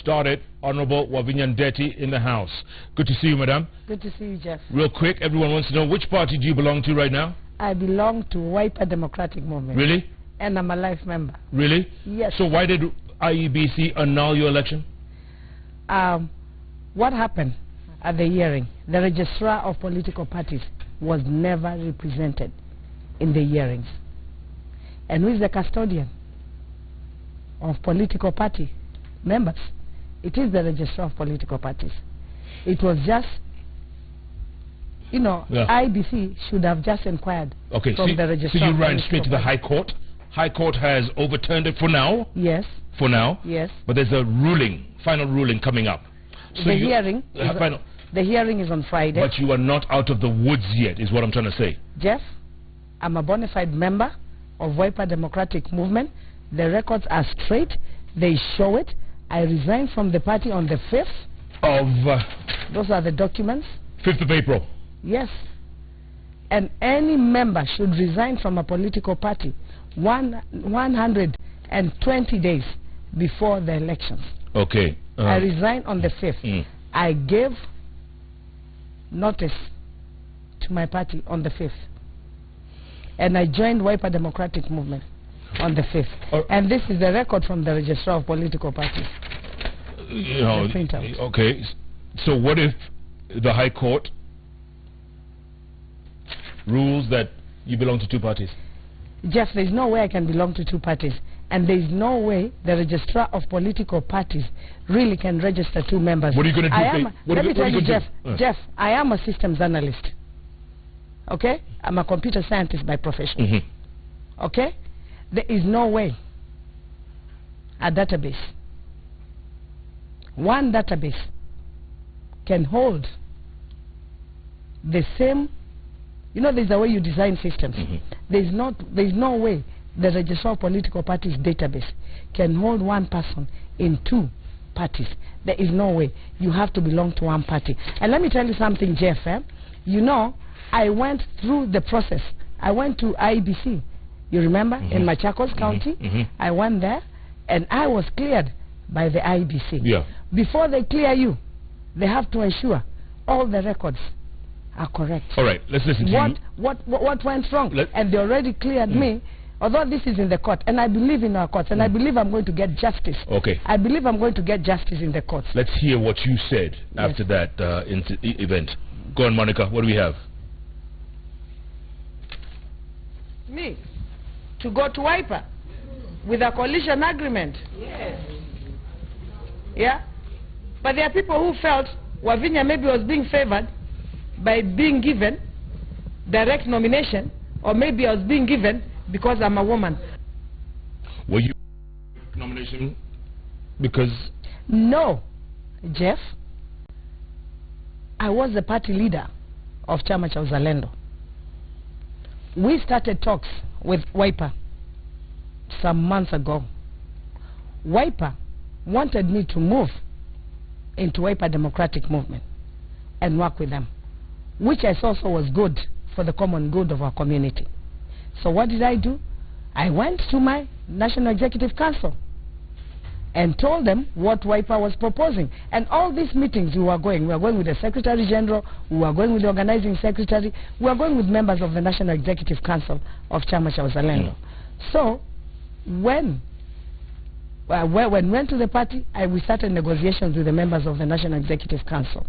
started. Honorable Wavinya Ndeti in the house. Good to see you, madam. Good to see you, Jeff. Real quick, everyone wants to know, which party do you belong to right now? I belong to Wiper Democratic Movement. Really? And I'm a life member. Really? Yes. So why did IEBC annul your election? What happened at the hearing? The registrar of political parties was never represented in the hearings. And who is the custodian of political party members? It is the registrar of political parties. It was just, you know, IBC should have just inquired from the registrar. So you ran straight to the High Court. High Court has overturned it for now. Yes. For now. Yes. But there's a ruling, final ruling coming up. So the hearing is on Friday. But you are not out of the woods yet, is what I'm trying to say. Jeff, I'm a bona fide member of Wiper Democratic Movement. The records are straight. They show it. I resigned from the party on the 5th. Of... Those are the documents. 5th of April. Yes. And any member should resign from a political party 120 days before the elections. Okay. I resigned on the 5th. I gave notice to my party on the 5th. And I joined Wiper Democratic Movement on the 5th. And this is the record from the registrar of political parties. You know, okay. So what if the High Court rules that you belong to two parties? Jeff, there's no way I can belong to two parties. And there's no way the registrar of political parties really can register two members. What are you going to do? Let me tell you, Jeff, Jeff, I am a systems analyst. Okay? I'm a computer scientist by profession. Okay? There is no way a database, one database, can hold the same. You know, there's a way you design systems. There's no way the registrar of political parties database can hold one person in two parties. There is no way. You have to belong to one party. And let me tell you something, Jeff. You know, I went through the process. I went to IBC. You remember, in Machakos County? I went there, and I was cleared by the IBC. Yeah. Before they clear you, they have to ensure all the records are correct. All right, let's listen to you. What went wrong? And they already cleared me, although this is in the court, and I believe in our courts, and I believe I'm going to get justice. Okay. I believe I'm going to get justice in the courts. Let's hear what you said after that event. Go on, Monica, what do we have? Me? To go to Wiper with a coalition agreement? Yes. Yeah? But there are people who felt Wavinya maybe was being favored by being given direct nomination, or maybe I was being given because I'm a woman. Were you nomination because... No, Jeff. I was the party leader of Chama cha Uzalendo. We started talks with Wiper some months ago. Wiper wanted me to move into Wiper Democratic Movement and work with them, which I saw was good for the common good of our community. So what did I do? I went to my National Executive Council and told them what Wiper was proposing. And all these meetings we were going with the Secretary General, we were going with the Organizing Secretary, we were going with members of the National Executive Council of Chama cha Uzalendo. So when we went to the party, we started negotiations with the members of the National Executive Council.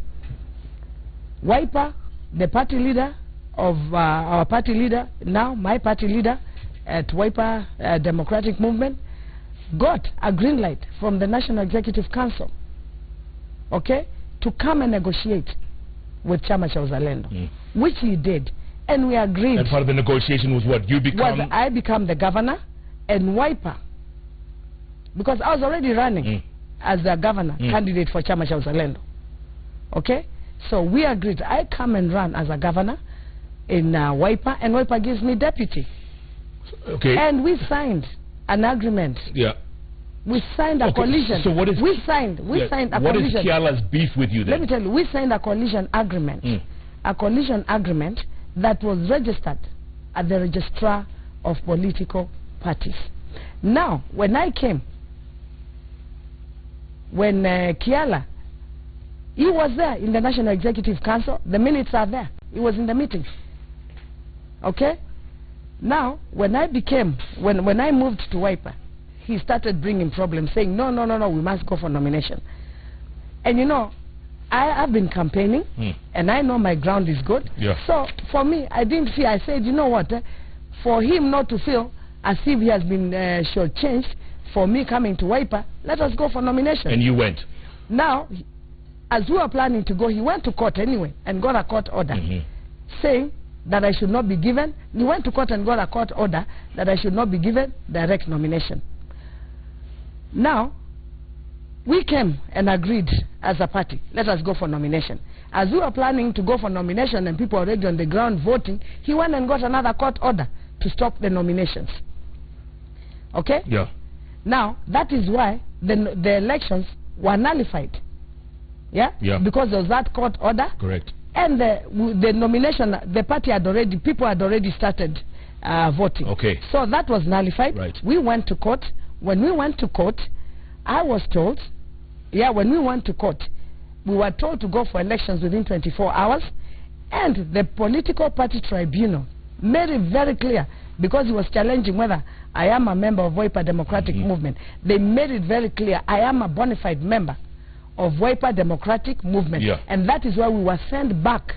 Wiper, the party leader of our party leader, now my party leader at Wiper Democratic Movement, got a green light from the National Executive Council, okay, to come and negotiate with Chama cha Uzalendo, which he did, and we agreed. And part of the negotiation was what? You become... I become the governor, and Wiper, because I was already running as the governor candidate for Chama cha Uzalendo, okay? So we agreed. I come and run as a governor in Wiper, and Wiper gives me deputy. Okay. And we signed an agreement. Yeah. We signed a coalition. So what is... We signed a coalition. What is Kiala's beef with you then? Let me tell you, we signed a coalition agreement. A coalition agreement that was registered at the registrar of political parties. Now, when I came when Kiala, he was there in the National Executive Council. The minutes are there. He was in the meeting. Okay? Now, when I moved to Wiper, he started bringing problems, saying, no, we must go for nomination. And you know, I've been campaigning, and I know my ground is good. Yeah. So, for me, I didn't feel, I said, you know what, for him not to feel as if he has been shortchanged for me coming to Wiper, let us go for nomination. And you went? Now, as we were planning to go, he went to court anyway and got a court order saying that I should not be given. He went to court and got a court order that I should not be given direct nomination. Now, we came and agreed as a party, let us go for nomination. As we were planning to go for nomination and people already on the ground voting, he went and got another court order to stop the nominations. Okay? Yeah. Now, that is why the elections were nullified. Yeah? Yeah. Because there was that court order. Correct. And the nomination, the party had already, people had already started voting. Okay. So that was nullified. Right. We went to court. When we went to court, I was told, when we went to court, we were told to go for elections within 24 hours. And the political party tribunal made it very clear, because he was challenging whether I am a member of Wiper Democratic Movement. They made it very clear I am a bona fide member of Wiper Democratic Movement. Yeah. And that is why we were sent back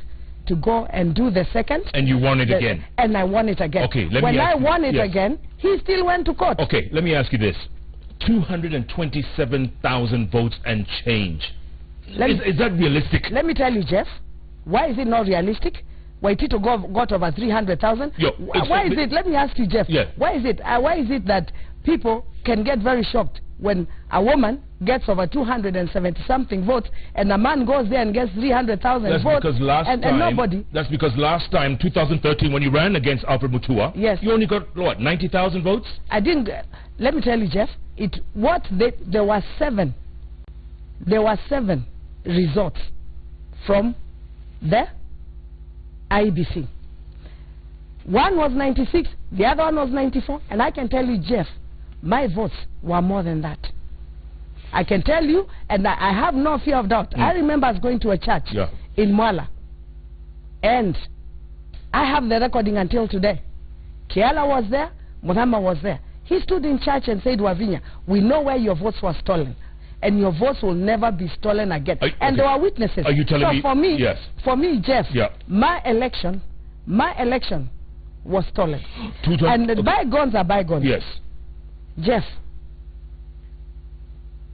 to go and do the second. And you won it again? And I won it again. Okay, when I won it again, he still went to court. Okay, let me ask you this. 227,000 votes and change. Is that realistic? Let me tell you, Jeff, why is it not realistic? Waitito got over 300,000. Why is it? Let me ask you, Jeff. Yeah. Why is it that people can get very shocked when a woman gets over 270-something votes and a man goes there and gets 300,000 votes? Because last and nobody. That's because last time, 2013, when you ran against Alfred Mutua, yes, you only got what, 90,000 votes? I didn't. Let me tell you, Jeff. There were seven results from the IBC. One was 96, the other one was 94, and I can tell you, Jeff, my votes were more than that. I can tell you, and I have no fear of doubt. I remember us going to a church in Mwala, and I have the recording until today. Kiala was there, Muhammad was there. He stood in church and said, Wavinya, we know where your votes were stolen, and your votes will never be stolen again. And there were witnesses. Are you telling me? For me, yes. For me, Jeff, my election was stolen. And the bygones are bygones. Yes. Jeff,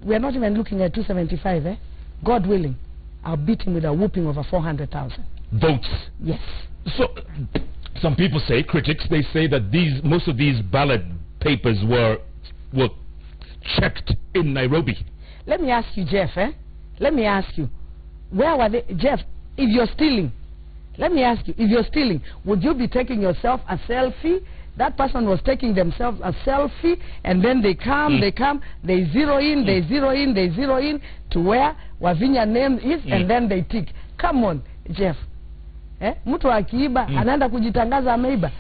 we are not even looking at 275, eh? God willing, I'll beat him with a whooping over 400,000 votes. Yes. So, some people say, critics, they say that most of these ballot papers were checked in Nairobi. Let me ask you, Jeff, let me ask you, where were they? Jeff, if you're stealing, let me ask you, if you're stealing, would you be taking yourself a selfie? That person was taking themselves a selfie, and then they come, they zero in, they zero in to where Wavinya name is, and then they tick. Come on, Jeff. Mtu akiiba, anaenda kujitangaza ameiba.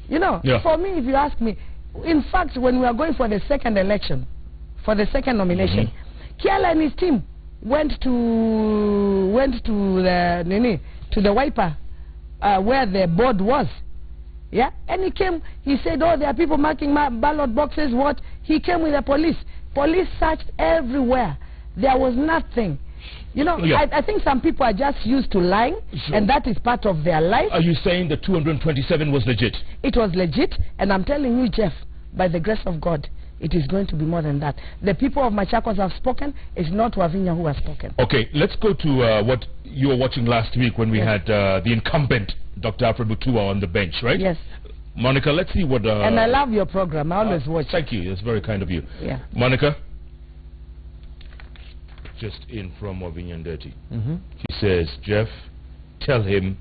You know, for me, if you ask me, in fact, when we are going for the second election, for the second nomination, Kiala and his team went to the Wiper where the board was. Yeah, and he came, he said, oh, there are people marking my ballot boxes, what? He came with the police. Police searched everywhere. There was nothing. You know, I think some people are just used to lying, and that is part of their life. Are you saying the 227 was legit? It was legit, and I'm telling you, Jeff, by the grace of God, it is going to be more than that. The people of Machakos have spoken. It's not Wavinya who has spoken. Okay, let's go to what you were watching last week when we had the incumbent, Dr. Alfred Mutua, on the bench, right? Yes. Monica, let's see what... and I love your program. I always watch. Thank you. That's very kind of you. Yeah. Monica? Just in from Wavinya Ndeti. She says, Jeff, tell him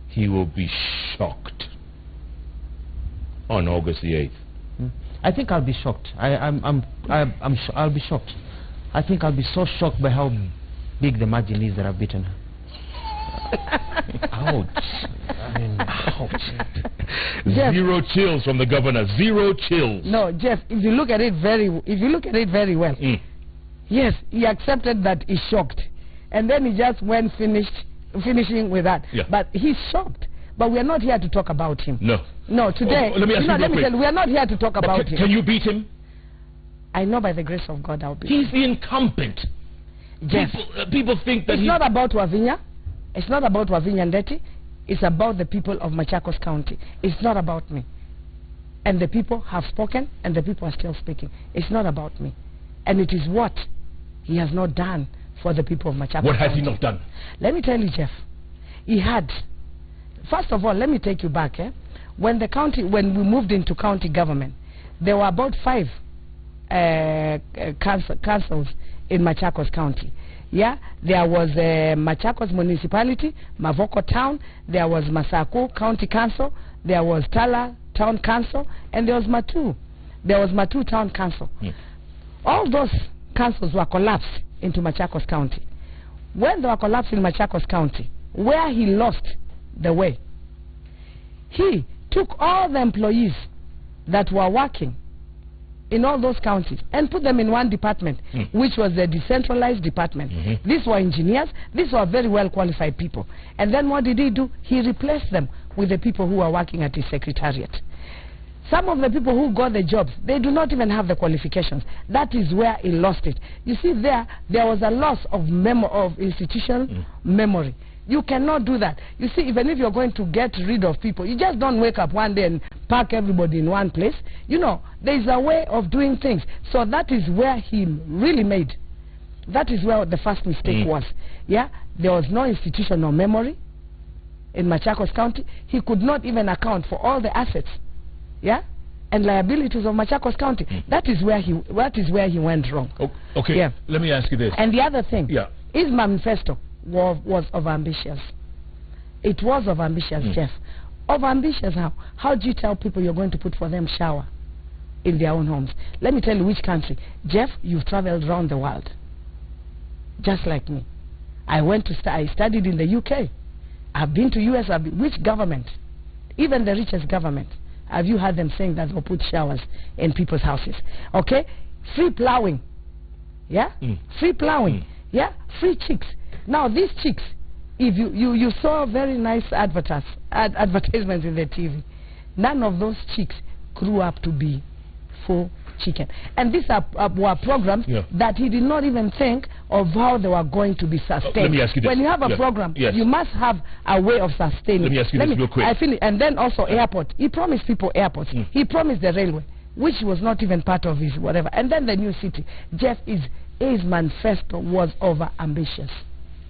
he will be shocked on August the 8th. I think I'll be shocked. I'll be shocked. I think I'll be so shocked by how big the margin is that I've beaten her. Ouch. I mean, ouch. Jeff, zero chills from the governor. Zero chills. No, Jeff, if you look at it very well, Yes, he accepted that he's shocked. And then he just went finishing with that. Yeah. But he's shocked. But we are not here to talk about him. No. No, today, let me ask you let me tell you, we are not here to talk about him. Can you beat him? I know by the grace of God I'll beat him. He's the incumbent. Yes. People think that it's not about Wavinya. It's not about Wavinya Ndeti. It's about the people of Machakos County. It's not about me. And the people have spoken, and the people are still speaking. It's not about me. And it is what he has not done for the people of Machakos County. What has he not done? Let me tell you, Jeff. He had. First of all, let me take you back. When we moved into county government, there were about 5 councils in Machakos County. Yeah, there was Machakos Municipality, Mavoko Town, there was Masako County Council, there was Tala Town Council, and there was Matu. There was Matu Town Council. All those councils were collapsed into Machakos County. When they were collapsed in Machakos County, where he lost the way, he took all the employees that were working in all those counties and put them in one department, which was the decentralized department. These were engineers. These were very well qualified people. And then what did he do? He replaced them with the people who were working at his secretariat. Some of the people who got the jobs, they do not even have the qualifications. That is where he lost it. You see, there was a loss of institutional memory. You cannot do that. You see, even if you're going to get rid of people, you just don't wake up one day and park everybody in one place. You know, there is a way of doing things. So that is where he really made. That is where the first mistake was. Yeah, there was no institutional memory in Machakos County. He could not even account for all the assets, yeah, and liabilities of Machakos County. That is where he went wrong. Okay. Yeah. Let me ask you this. And the other thing, yeah, his manifesto was overambitious. It was overambitious, Jeff. Overambitious how? How do you tell people you're going to put for them shower in their own homes? Let me tell you which country. Jeff, you've traveled around the world, just like me. I studied in the UK. I've been to US. Which government, even the richest government, have you heard them saying that they'll put showers in people's houses? Okay? Free plowing. Yeah? Free plowing. Yeah? Free chicks. Now, these chicks, if you saw very nice advertisements in the TV, none of those chicks grew up to be full chicken. And these were programs that he did not even think of how they were going to be sustained. Let me ask you this. When you have a program, you must have a way of sustaining. Let me ask you this real quick. And then also airport. He promised people airports. He promised the railway, which was not even part of his whatever. And then the new city. Jeff, his manifesto was over ambitious.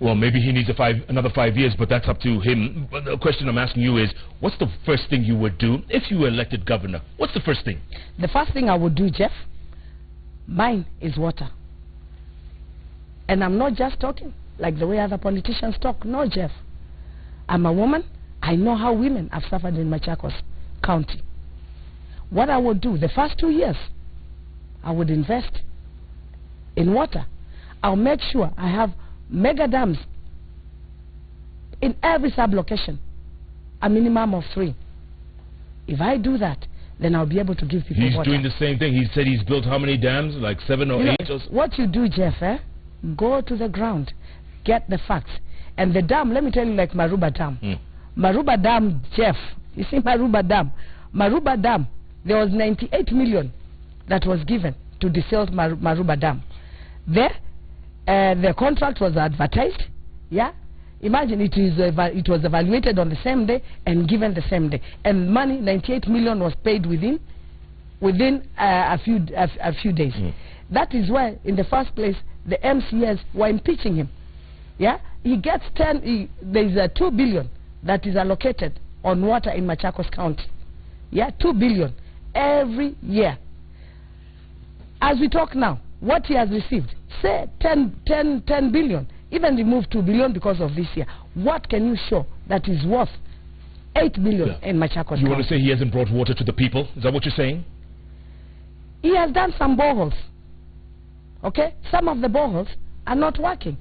Well, maybe he needs another 5 years, but that's up to him. But the question I'm asking you is, what's the first thing you would do if you were elected governor? What's the first thing? The first thing I would do, Jeff, mine is water. And I'm not just talking like the way other politicians talk. No, Jeff. I'm a woman. I know how women have suffered in Machakos County. What I would do, the first 2 years, I would invest in water. I'll make sure I have mega dams in every sub-location, a minimum of 3. If I do that, then I'll be able to give people water. He's doing the same thing. He said he's built how many dams? Like 7 or 8? What you do, Jeff, go to the ground, get the facts. And the dam, let me tell you, like Maruba Dam. Maruba Dam, Jeff, you see Maruba Dam, there was 98 million that was given to desilt Maruba Dam. There, the contract was advertised, yeah. Imagine it was evaluated on the same day and given the same day, and money 98 million was paid within a few days. That is why, in the first place, the MCS were impeaching him. Yeah, he gets there is a 2 billion that is allocated on water in Machakos County. Yeah, 2 billion every year. As we talk now, what he has received, say 10 billion, even remove 2 billion because of this year. What can you show that is worth 8 billion in Machakos County? You want to say he hasn't brought water to the people? Is that what you're saying? He has done some boreholes. Okay? Some of the boreholes are not working.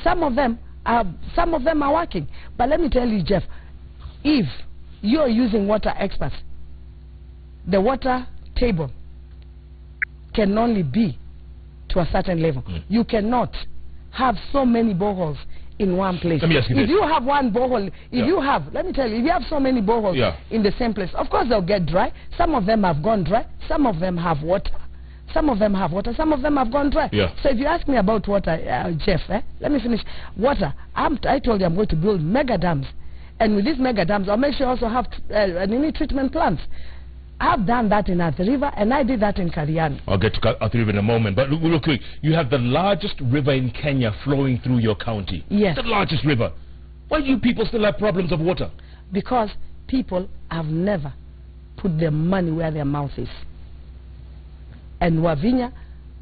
Some of them are working. But let me tell you, Jeff, if you're using water experts, the water table can only be to a certain level. You cannot have so many boreholes in one place. Let me ask you this. If you have one borehole, if you have, let me tell you, if you have so many boreholes in the same place, of course they'll get dry. Some of them have gone dry. Some of them have water. Some of them have water. Some of them have gone dry. So if you ask me about water, Jeff, let me finish. Water, I told you I'm going to build mega dams. And with these mega dams, I'll make sure I also have treatment plants. I've done that in Athi River, and I did that in Kariani. I'll get to Athi River in a moment. But real quick, you have the largest river in Kenya flowing through your county. Yes. The largest river. Why do you people still have problems of water? Because people have never put their money where their mouth is. And Wavinya,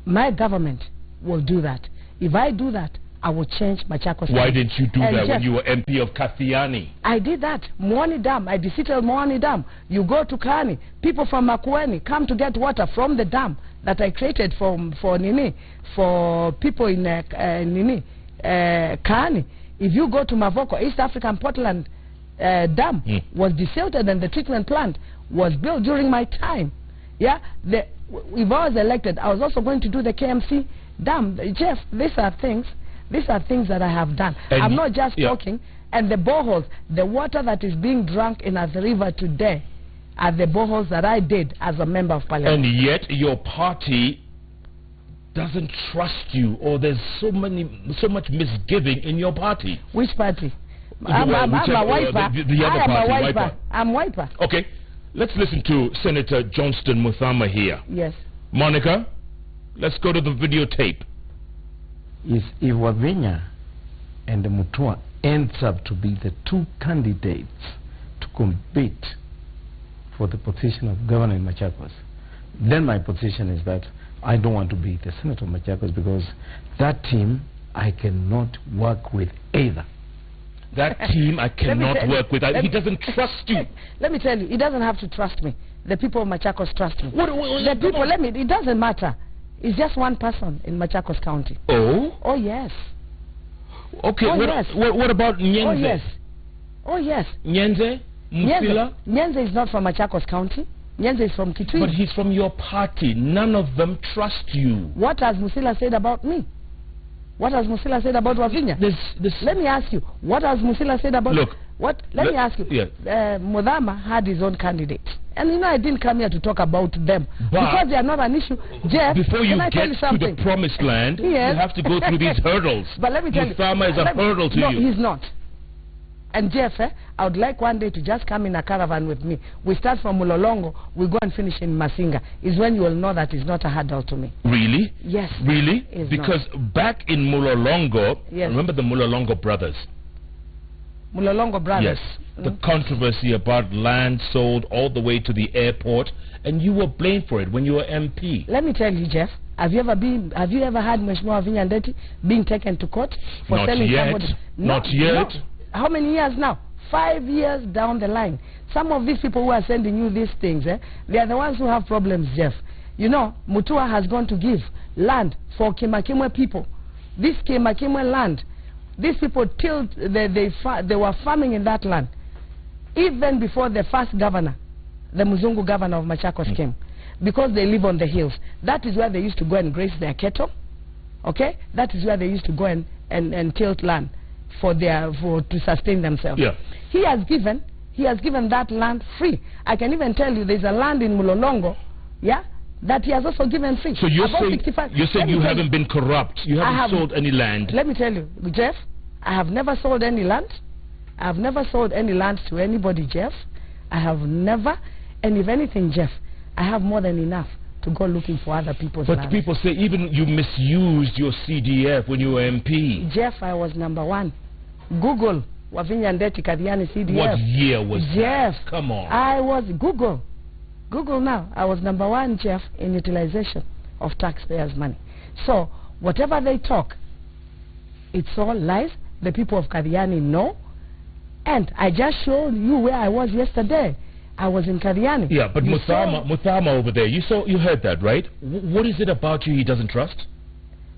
my government will do that. If I do that, I will change Machakos. Why didn't you do that when you were MP of Kathiani? I did that. Mwani Dam. I visited Mwani Dam. You go to Kani. People from Makueni come to get water from the dam that I created for people in Kani. If you go to Mavoko, East African Portland Dam was desilted, and the treatment plant was built during my time. Yeah, if I was elected, I was also going to do the KMC Dam. Jeff, these are things that I have done. And I'm not just talking. And the boreholes, the water that is being drunk in Athi River today are the boreholes that I did as a member of parliament. And yet your party doesn't trust you, or there's so much misgiving in your party. Which party? I'm a wiper. The other party, Wiper. I'm Wiper. Okay, let's listen to Senator Johnston Muthama here. Yes. Monica, let's go to the videotape. If Wavinya and Mutua ends up to be the two candidates to compete for the position of governor in Machakos, then my position is that I don't want to be the senator of Machakos, because that team I cannot work with either. That team I cannot work with. He doesn't trust you. Let me tell you, he doesn't have to trust me. The people of Machakos trust me. The people, it doesn't matter. It's just one person in Machakos County. Oh? Oh, yes. Okay, what about Nyenze? Oh, yes. Oh, yes. Nyenze? Musila? Nyenze is not from Machakos County. Nyenze is from Kitui. But he's from your party. None of them trust you. What has Musila said about me? What has Musila said about Wavinya? Let me ask you, what has Musila said about... Look. Let me ask you. Yeah. Muthama had his own candidate. And you know, I didn't come here to talk about them. But because they are not an issue. Jeff, before you get to the promised land, you have to go through these hurdles. But let me tell you. Muthama is a hurdle to you. No, he's not. And Jeff, I would like one day to just come in a caravan with me. We start from Mulolongo, we go and finish in Masinga. Is when you will know that it's not a hurdle to me. Really? Yes. Really? Because back in Mulolongo, remember the Mulolongo brothers? Mulolongo brothers. Yes. The controversy about land sold all the way to the airport, and you were blamed for it when you were MP. Let me tell you, Jeff. Have you ever had Mheshimiwa Wavinya Ndeti being taken to court for selling somebody? Not yet. No. How many years now? 5 years down the line. Some of these people who are sending you these things, they are the ones who have problems, Jeff. You know, Mutua has gone to give land for Kimakimwe people. This Kimakimwe land, these people tilled, they were farming in that land. Even before the first governor, the Muzungu governor of Machakos came. Because they live on the hills. That is where they used to go and graze their cattle. Okay? That is where they used to go and tilt land to sustain themselves. Yeah. He has given that land free. I can even tell you there's a land in Mulolongo, that he has also given free. So you're saying you haven't been corrupt. You haven't sold any land. Let me tell you, Jeff, I have never sold any land. I have never sold any land to anybody, Jeff. I have never. And if anything, Jeff, I have more than enough to go looking for other people's land. But people say even you misused your CDF when you were MP. Jeff, I was #1. Google Wavinya Ndeti Kadiani CDF. What year was Jeff, that? Come on. I was Google now. I was #1, Jeff, in utilization of taxpayers' money. So whatever they talk, it's all lies. The people of Kadiani know. And I just showed you where I was yesterday. I was in Kadiani. Yeah, but Muthama over there, you heard that, right? What is it about you he doesn't trust?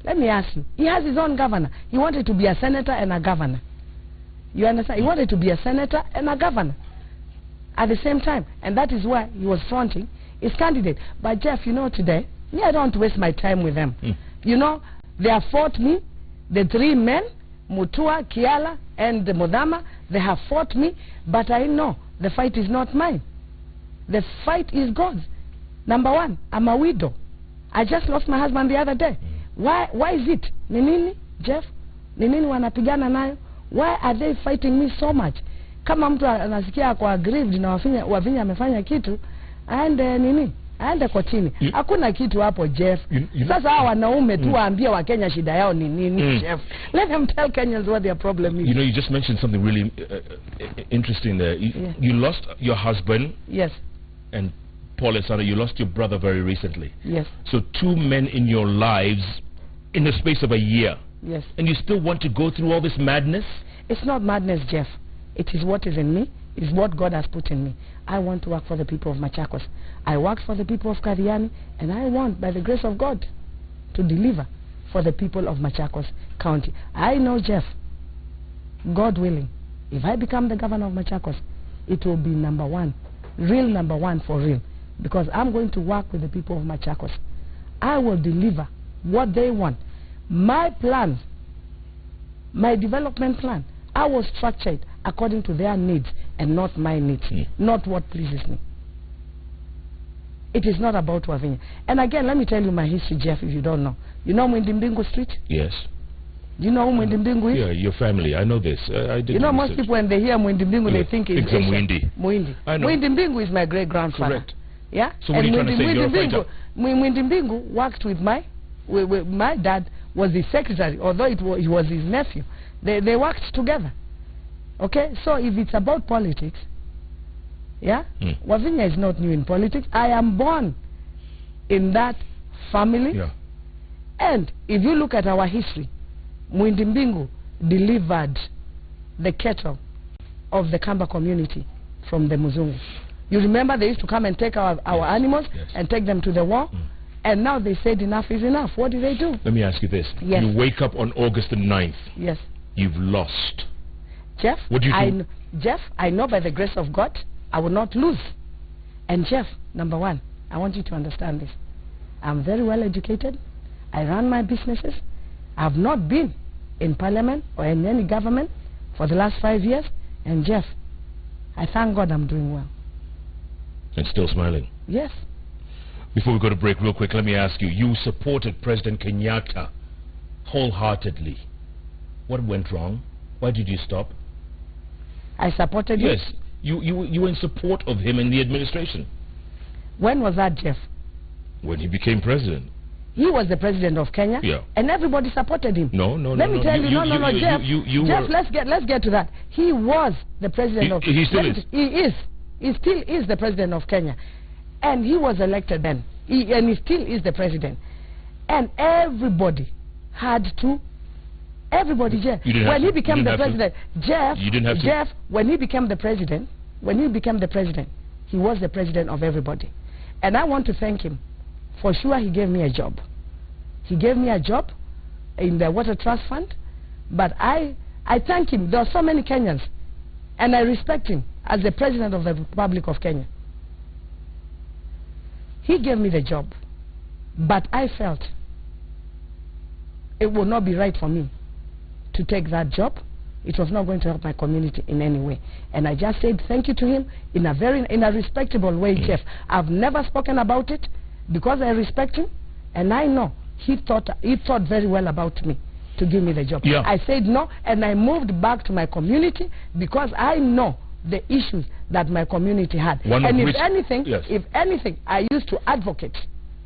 Let me ask you. He has his own governor. He wanted to be a senator and a governor. You understand? He wanted to be a senator and a governor at the same time. And that is why he was fronting his candidate. But Jeff, you know, today, I don't waste my time with them. You know, they have fought me, the 3 men, Mutua, Kiala, and Modama, they have fought me, but I know the fight is not mine. The fight is God's. Number 1, I'm a widow. I just lost my husband the other day. Why is it? Ninini, Jeff? Ninini wanapigana nayo? Why are they fighting me so much? Kama mtu anasikia kwa aggrieved na Wavinya amefanya kitu, aende nini? Aende kotini. Hakuna kitu hapo, Jeff. Sasa hawa wanaume tu waambie wa Kenya shida yao ni nini, Jeff? Let them tell Kenyans what their problem is. You know, you just mentioned something really interesting there. You lost your husband. Yes. And Paul Esana, you lost your brother very recently. Yes. So 2 men in your lives in the space of a year. Yes. And you still want to go through all this madness? It's not madness, Jeff. It is what is in me. It's what God has put in me. I want to work for the people of Machakos. I worked for the people of Kariani, and I want, by the grace of God, to deliver for the people of Machakos County. I know, Jeff, God willing, if I become the governor of Machakos, it will be number 1, real number 1 for real, because I'm going to work with the people of Machakos. I will deliver what they want. My plan, my development plan, I will structure it according to their needs and not my needs, not what pleases me. It is not about Wavinya. And again, let me tell you my history, Jeff, if you don't know. You know Mwindimbingu Street? Yes. You know who Mwindimbingu is? Yeah, your family. I know this. I did. You know, most people when they hear Mwindimbingu, they think it's Mwindi. Mwindi. I know. Mwindimbingu is my great-grandfather. Correct. Yeah? So what are you trying to say? You're a fighter? Mwindimbingu worked with my dad was his secretary, although he was his nephew. They worked together. Okay? So if it's about politics, yeah? Wavinya is not new in politics. I am born in that family. Yeah. And if you look at our history, Mwindimbingu delivered the cattle of the Kamba community from the Muzungu. You remember they used to come and take our animals and take them to the war? And now they said enough is enough. What do they do? Let me ask you this. Yes. You wake up on August the 9th. Yes. You've lost. Jeff, what do you think? Jeff, I know by the grace of God, I will not lose. And Jeff, number 1, I want you to understand this. I'm very well educated. I run my businesses. I've not been in parliament or in any government for the last 5 years. And Jeff, I thank God I'm doing well. And still smiling? Yes. Before we go to break real quick, let me ask you, you supported President Kenyatta wholeheartedly. What went wrong? Why did you stop? I supported you? Yes. You were in support of him in the administration. When was that, Jeff? When he became president. He was the president of Kenya, and everybody supported him. No. Let me tell you, Jeff. Jeff, let's get to that. He was the president of. He still is. He is. He still is the president of Kenya, and he was elected then. And he still is the president. And everybody had to. Everybody, Jeff. When he became the president, Jeff. You didn't have to. Jeff, when he became the president, he was the president of everybody, and I want to thank him. For sure, he gave me a job. He gave me a job in the Water Trust Fund. But I thank him. There are so many Kenyans. And I respect him as the President of the Republic of Kenya. He gave me the job. But I felt it would not be right for me to take that job. It was not going to help my community in any way. And I just said thank you to him in a respectable way, Jeff. I've never spoken about it, because I respect him, and I know he thought very well about me to give me the job. Yeah. I said no, and I moved back to my community because I know the issues that my community had. And if anything, I used to advocate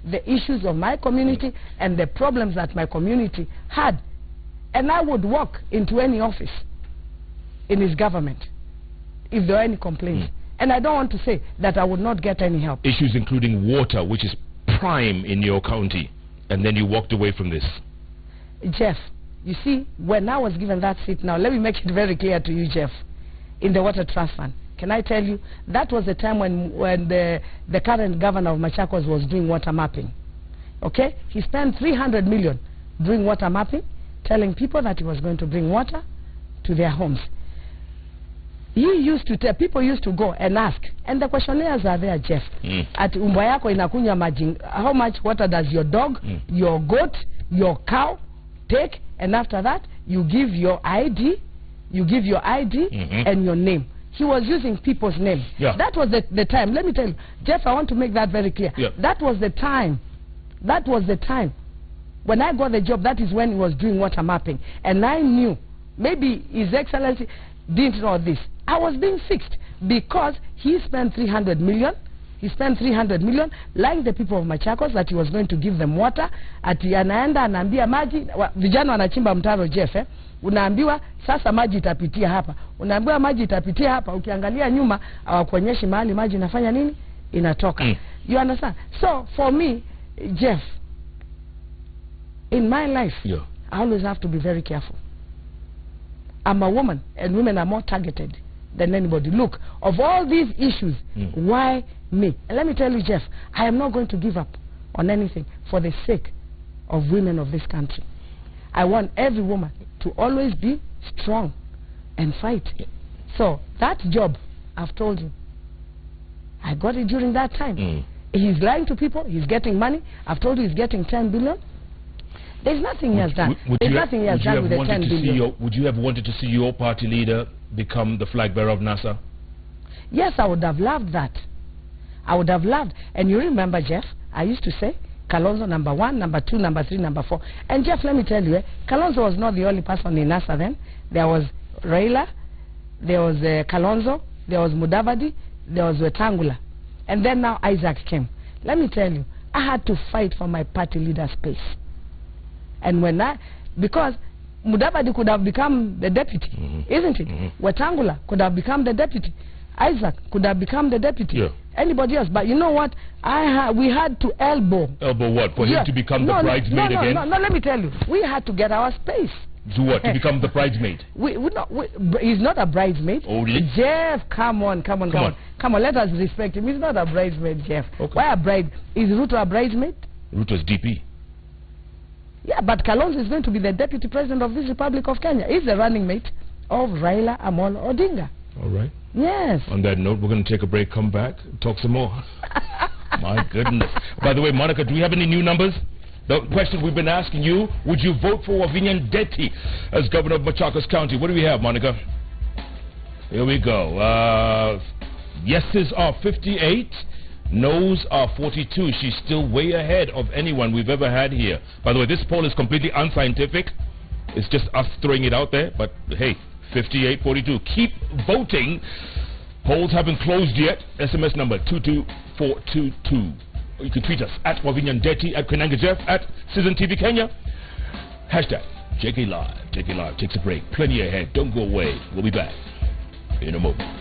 the issues of my community and the problems that my community had. And I would walk into any office in his government if there were any complaints. And I don't want to say that I would not get any help. Issues including water, which is prime in your county, and then you walked away from this. Jeff, you see, when I was given that seat, now let me make it very clear to you, Jeff, in the Water Trust Fund. Can I tell you, that was the time when the current governor of Machakos was doing water mapping. Okay? He spent 300 million doing water mapping, telling people that he was going to bring water to their homes. People used to go and ask, and the questionnaires are there, Jeff. At umba yako inakunywa maji, how much water does your dog, your goat, your cow, take, and after that, you give your ID, and your name. He was using people's names. Yeah. That was the time. Let me tell you, Jeff, I want to make that very clear. Yeah. That was the time. That was the time. When I got the job, that is when he was doing water mapping. And I knew, maybe His Excellency didn't know this. I was being fixed because he spent 300 million. He spent 300 million lying the people of Machakos that he was going to give them water. Ati anaenda anaambia maji, vijana wanachimba mtaro Jeff, unaambiwa sasa maji itapitia hapa. Unaambiwa maji itapitia hapa, ukiangalia nyuma hawakuonyeshi mahali maji inafanya nini? Inatoka. You understand? So for me, Jeff, in my life, I always have to be very careful. I'm a woman, and women are more targeted than anybody. Look, of all these issues, why me? And let me tell you, Jeff, I am not going to give up on anything for the sake of women of this country. I want every woman to always be strong and fight. So that job, I've told you, I got it during that time. He's lying to people. He's getting money. I've told you he's getting 10 billion. There's nothing he has done. There's nothing he has done with the 10 billion. Would you have wanted to see your party leader become the flag bearer of NASA? Yes, I would have loved that. I would have loved. And you remember, Jeff, I used to say, Kalonzo number 1, number 2, number 3, number 4. And Jeff, let me tell you, Kalonzo was not the only person in NASA then. There was Raila, there was Kalonzo, there was Mudavadi, there was Wetangula. And then now Isaac came. Let me tell you, I had to fight for my party leader space. And when because Mudavadi could have become the deputy, isn't it? Wetangula could have become the deputy. Isaac could have become the deputy. Anybody else. But you know what? We had to elbow. Elbow what? For him to become the bridesmaid again? No, let me tell you. We had to get our space. To what? To become the bridesmaid? He's not a bridesmaid. Oh, really? Jeff, come on. Let us respect him. He's not a bridesmaid, Jeff. Okay. Why a bride? Is Ruto a bridesmaid? Ruto's DP. Yeah, but Kalonzo is going to be the deputy president of this Republic of Kenya. He's the running mate of Raila Amolo Odinga. All right. Yes. On that note, we're going to take a break, come back, talk some more. My goodness. By the way, Monica, do we have any new numbers? The question we've been asking you, would you vote for Wavinya Ndeti as governor of Machakos County? What do we have, Monica? Here we go. Yeses are 58. No's are 42. She's still way ahead of anyone we've ever had here. By the way, this poll is completely unscientific. It's just us throwing it out there. But hey, 58-42. Keep voting. Polls haven't closed yet. SMS number 22422. You can tweet us at Wavinya Ndeti, at KOINANGE Jeff, at Citizen TV Kenya. Hashtag JK Live. JK Live takes a break. Plenty ahead. Don't go away. We'll be back in a moment.